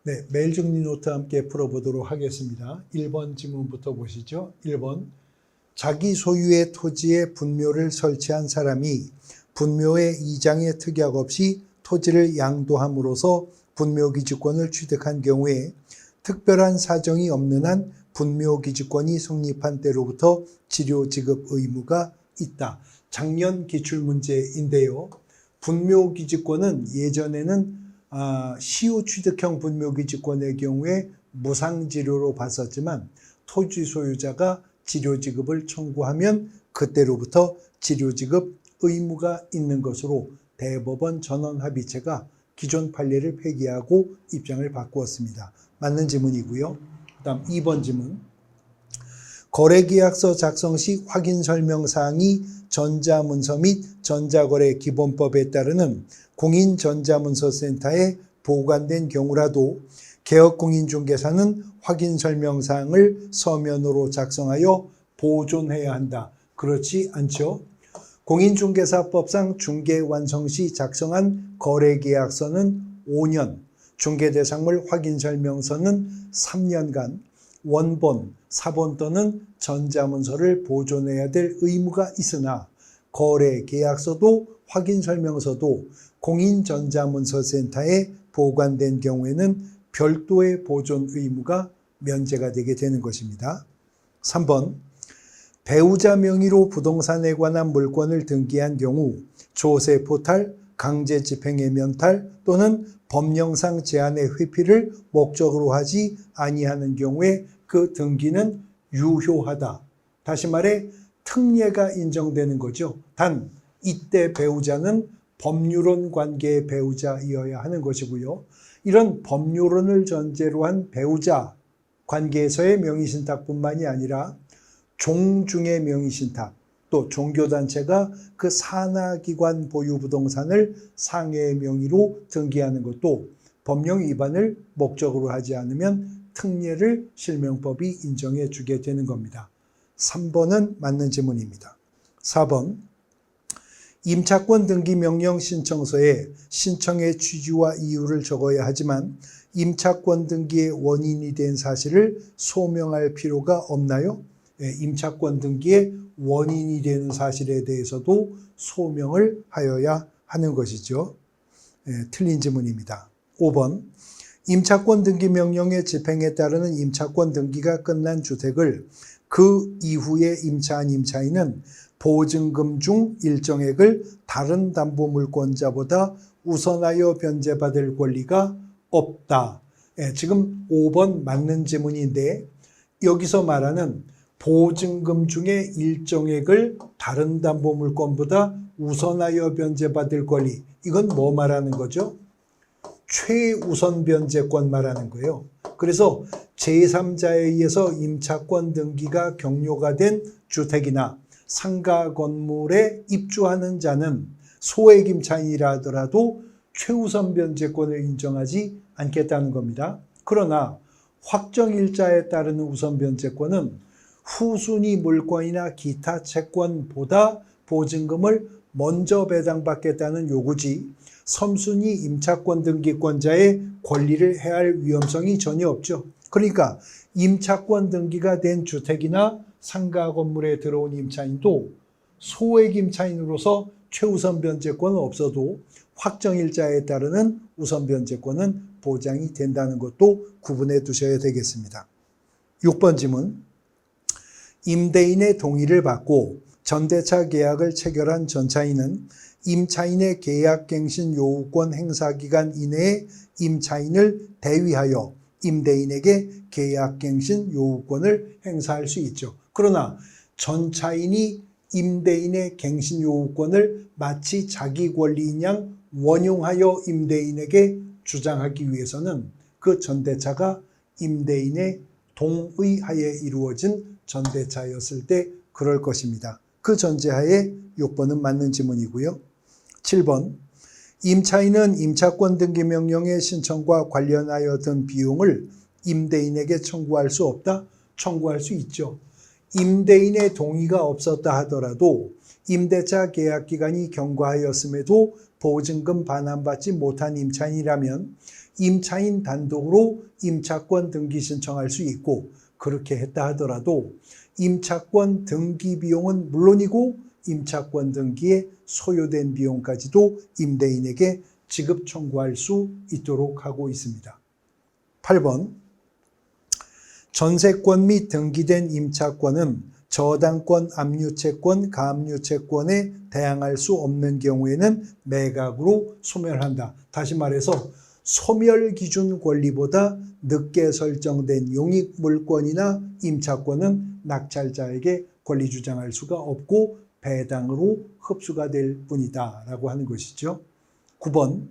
네, 매일 정리 노트 함께 풀어보도록 하겠습니다. 1번 지문부터 보시죠. 1번. 자기 소유의 토지에 분묘를 설치한 사람이 분묘의 이장의 특약 없이 토지를 양도함으로써 분묘기지권을 취득한 경우에 특별한 사정이 없는 한 분묘기지권이 성립한 때로부터 지료지급 의무가 있다. 작년 기출문제인데요. 분묘기지권은 예전에는 시효취득형 분묘기지권의 경우에 무상지료로 봤었지만 토지 소유자가 지료지급을 청구하면 그때로부터 지료지급 의무가 있는 것으로 대법원 전원합의체가 기존 판례를 폐기하고 입장을 바꾸었습니다. 맞는 지문이고요. 그 다음 2번 지문. 거래계약서 작성 시 확인설명사항이 전자문서 및 전자거래 기본법에 따르는 공인전자문서센터에 보관된 경우라도 개업공인중개사는 확인설명사항을 서면으로 작성하여 보존해야 한다. 그렇지 않죠? 공인중개사법상 중개완성 시 작성한 거래계약서는 5년, 중개대상물 확인설명서는 3년간 원본, 사본 또는 전자문서를 보존해야 될 의무가 있으나 거래계약서도 확인설명서도 공인전자문서센터에 보관된 경우에는 별도의 보존 의무가 면제가 되게 되는 것입니다. 3번. 배우자 명의로 부동산에 관한 물권을 등기한 경우 조세 포탈, 강제 집행의 면탈 또는 법령상 제한의 회피를 목적으로 하지 아니하는 경우에 그 등기는 유효하다. 다시 말해 특례가 인정되는 거죠. 단 이때 배우자는 법률론 관계의 배우자이어야 하는 것이고요. 이런 법률론을 전제로 한 배우자 관계에서의 명의신탁뿐만이 아니라 종중의 명의신탁, 또 종교단체가 그 산하기관 보유 부동산을 상해의 명의로 등기하는 것도 법령 위반을 목적으로 하지 않으면 특례를 실명법이 인정해 주게 되는 겁니다. 3번은 맞는 지문입니다. 4번. 임차권 등기 명령 신청서에 신청의 취지와 이유를 적어야 하지만 임차권 등기의 원인이 된 사실을 소명할 필요가 없나요? 임차권 등기의 원인이 되는 사실에 대해서도 소명을 하여야 하는 것이죠. 틀린 지문입니다. 5번. 임차권 등기 명령의 집행에 따르는 임차권 등기가 끝난 주택을 그 이후에 임차한 임차인은 보증금 중 일정액을 다른 담보물권자보다 우선하여 변제받을 권리가 없다. 지금 5번 맞는 지문인데 여기서 말하는 보증금 중에 일정액을 다른 담보물권보다 우선하여 변제받을 권리, 이건 뭐 말하는 거죠? 최우선 변제권 말하는 거예요. 그래서 제3자에 의해서 임차권 등기가 경료가 된 주택이나 상가 건물에 입주하는 자는 소액 임차인이라 하더라도 최우선 변제권을 인정하지 않겠다는 겁니다. 그러나 확정일자에 따르는 우선 변제권은 후순위 물권이나 기타 채권보다 보증금을 먼저 배당받겠다는 요구지 섬순위 임차권 등기권자의 권리를 해할 위험성이 전혀 없죠. 그러니까 임차권 등기가 된 주택이나 상가 건물에 들어온 임차인도 소액 임차인으로서 최우선 변제권은 없어도 확정일자에 따르는 우선 변제권은 보장이 된다는 것도 구분해 두셔야 되겠습니다. 6번 지문. 임대인의 동의를 받고 전대차 계약을 체결한 전차인은 임차인의 계약갱신 요구권 행사 기간 이내에 임차인을 대위하여 임대인에게 계약갱신 요구권을 행사할 수 있죠. 그러나 전차인이 임대인의 갱신 요구권을 마치 자기 권리인 양 원용하여 임대인에게 주장하기 위해서는 그 전대차가 임대인의 동의하에 이루어진 전대차였을 때 그럴 것입니다. 그 전제하에 6번은 맞는 지문이고요. 7번. 임차인은 임차권 등기 명령의 신청과 관련하여 든 비용을 임대인에게 청구할 수 없다? 청구할 수 있죠. 임대인의 동의가 없었다 하더라도 임대차 계약 기간이 경과하였음에도 보증금 반환받지 못한 임차인이라면 임차인 단독으로 임차권 등기 신청할 수 있고, 그렇게 했다 하더라도 임차권 등기 비용은 물론이고 임차권 등기에 소요된 비용까지도 임대인에게 지급 청구할 수 있도록 하고 있습니다. 8번, 전세권 및 등기된 임차권은 저당권, 압류채권, 가압류채권에 대항할 수 없는 경우에는 매각으로 소멸한다. 다시 말해서 소멸 기준 권리보다 늦게 설정된 용익물권이나 임차권은 낙찰자에게 권리 주장할 수가 없고 배당으로 흡수가 될 뿐이다 라고 하는 것이죠. 9번,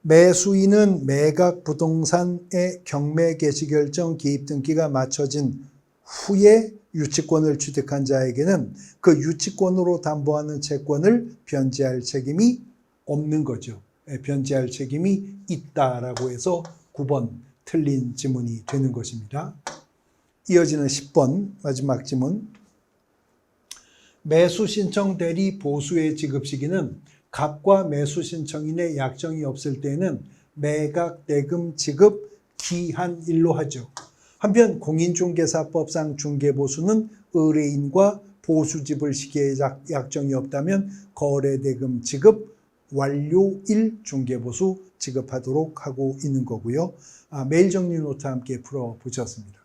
매수인은 매각 부동산의 경매 개시 결정 기입 등기가 마쳐진 후에 유치권을 취득한 자에게는 그 유치권으로 담보하는 채권을 변제할 책임이 없는 거죠. 변제할 책임이 있다라고 해서 9번 틀린 지문이 되는 것입니다. 이어지는 10번 마지막 지문. 매수 신청 대리 보수의 지급 시기는 갑과 매수 신청인의 약정이 없을 때는 매각 대금 지급 기한일로 하죠. 한편 공인중개사법상 중개보수는 의뢰인과 보수지불 시기에 약정이 없다면 거래대금 지급 완료일 중개보수 지급하도록 하고 있는 거고요. 메일 정리 노트와 함께 풀어보셨습니다.